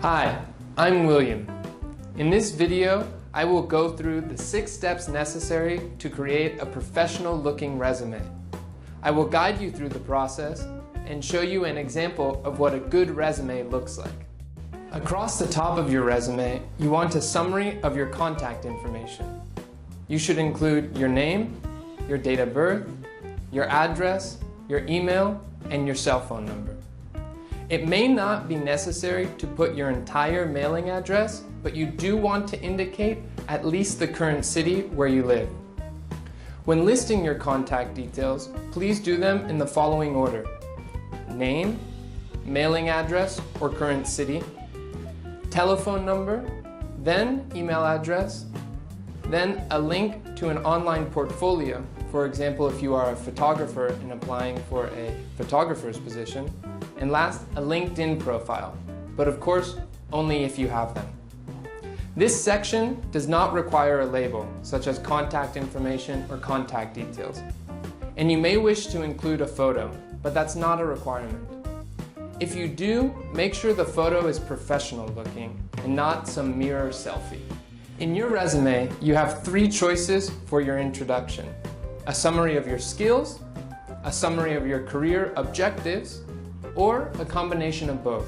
Hi, I'm William. In this video, I will go through the 6 steps necessary to create a professional-looking resume. I will guide you through the process and show you an example of what a good resume looks like. Across the top of your resume, you want a summary of your contact information. You should include your name, your date of birth, your address, your email, and your cell phone number. It may not be necessary to put your entire mailing address, but you do want to indicate at least the current city where you live. When listing your contact details, please do them in the following order: name, mailing address or current city, telephone number, then email address, then a link to an online portfolio. For example, if you are a photographer and applying for a photographer's position, and last, a LinkedIn profile, but of course, only if you have them. This section does not require a label, such as contact information or contact details. And you may wish to include a photo, but that's not a requirement. If you do, make sure the photo is professional looking and not some mirror selfie. In your resume, you have 3 choices for your introduction: a summary of your skills, a summary of your career objectives, or a combination of both.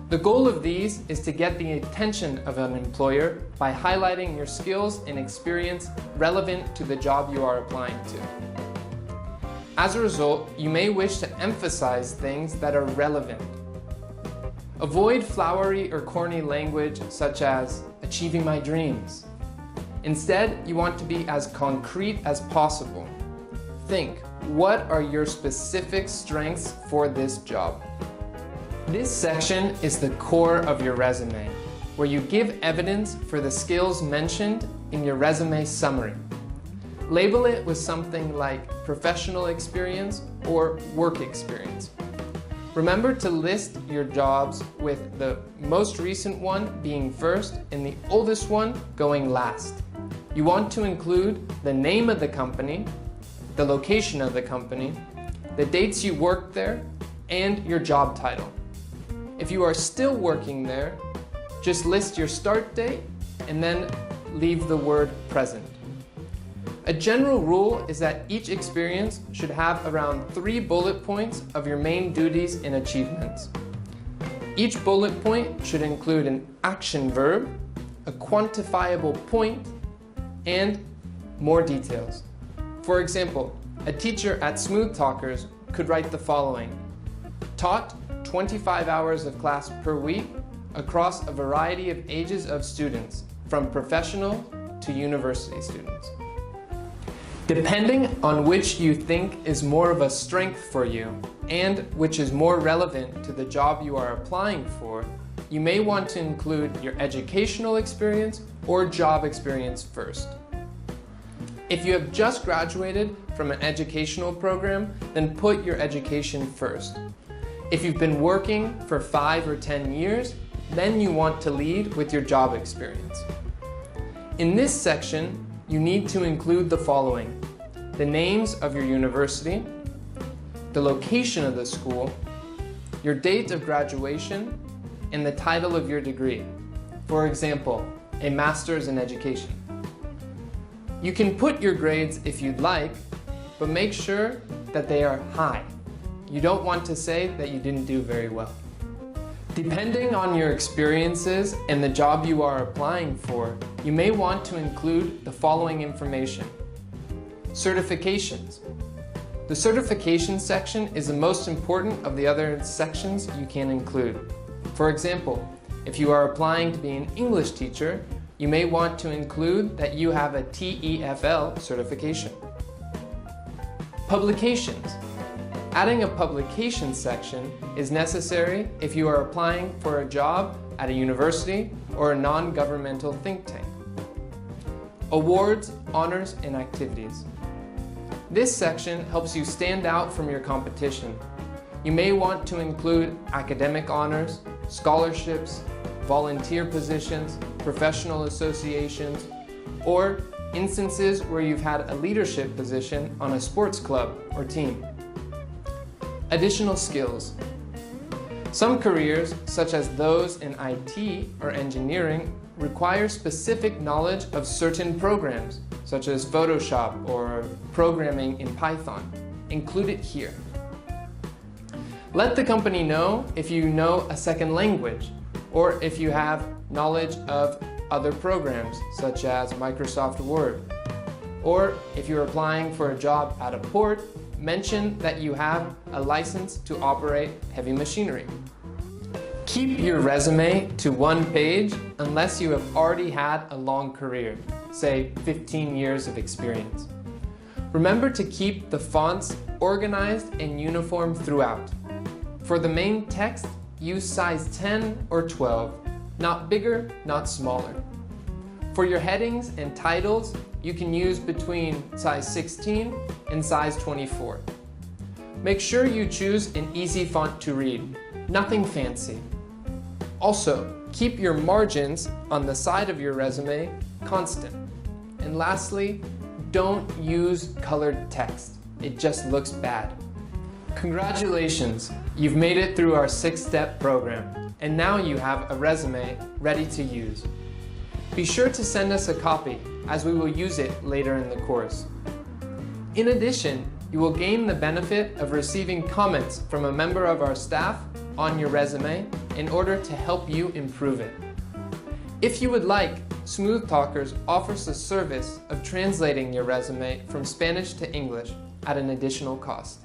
The goal of these is to get the attention of an employer by highlighting your skills and experience relevant to the job you are applying to. As a result, you may wish to emphasize things that are relevant. Avoid flowery or corny language such as "achieving my dreams." Instead, you want to be as concrete as possible. Think, what are your specific strengths for this job? This section is the core of your resume, where you give evidence for the skills mentioned in your resume summary. Label it with something like professional experience or work experience. Remember to list your jobs with the most recent one being first and the oldest one going last. You want to include the name of the company, the location of the company, the dates you worked there, and your job title. If you are still working there, just list your start date and then leave the word present. A general rule is that each experience should have around 3 bullet points of your main duties and achievements. Each bullet point should include an action verb, a quantifiable point, and more details. For example, a teacher at Smooth Talkers could write the following: taught 25 hours of class per week across a variety of ages of students, from professional to university students. Depending on which you think is more of a strength for you and which is more relevant to the job you are applying for, you may want to include your educational experience or job experience first. If you have just graduated from an educational program, then put your education first. If you've been working for 5 or 10 years, then you want to lead with your job experience. In this section, you need to include the following: the names of your university, the location of the school, your date of graduation, and the title of your degree. For example, a master's in education. You can put your grades if you'd like, but make sure that they are high. You don't want to say that you didn't do very well. Depending on your experiences and the job you are applying for, you may want to include the following information: certifications. The certification section is the most important of the other sections you can include. For example, if you are applying to be an English teacher, you may want to include that you have a TEFL certification. Publications. Adding a publication section is necessary if you are applying for a job at a university or a non-governmental think tank. Awards, honors, and activities. This section helps you stand out from your competition. You may want to include academic honors, scholarships, volunteer positions, professional associations, or instances where you've had a leadership position on a sports club or team. Additional skills. Some careers, such as those in IT or engineering, require specific knowledge of certain programs, such as Photoshop or programming in Python. Include it here. Let the company know if you know a second language, or if you have knowledge of other programs, such as Microsoft Word. Or if you're applying for a job at a port, mention that you have a license to operate heavy machinery. Keep your resume to one page unless you have already had a long career, say 15 years of experience. Remember to keep the fonts organized and uniform throughout. For the main text, use size 10 or 12, not bigger, not smaller. For your headings and titles, you can use between size 16 and size 24. Make sure you choose an easy font to read, nothing fancy. Also, keep your margins on the side of your resume constant. And lastly, don't use colored text. It just looks bad. Congratulations, you've made it through our 6-step program, and now you have a resume ready to use. Be sure to send us a copy, as we will use it later in the course. In addition, you will gain the benefit of receiving comments from a member of our staff on your resume in order to help you improve it. If you would like, Smooth Talkers offers the service of translating your resume from Spanish to English at an additional cost.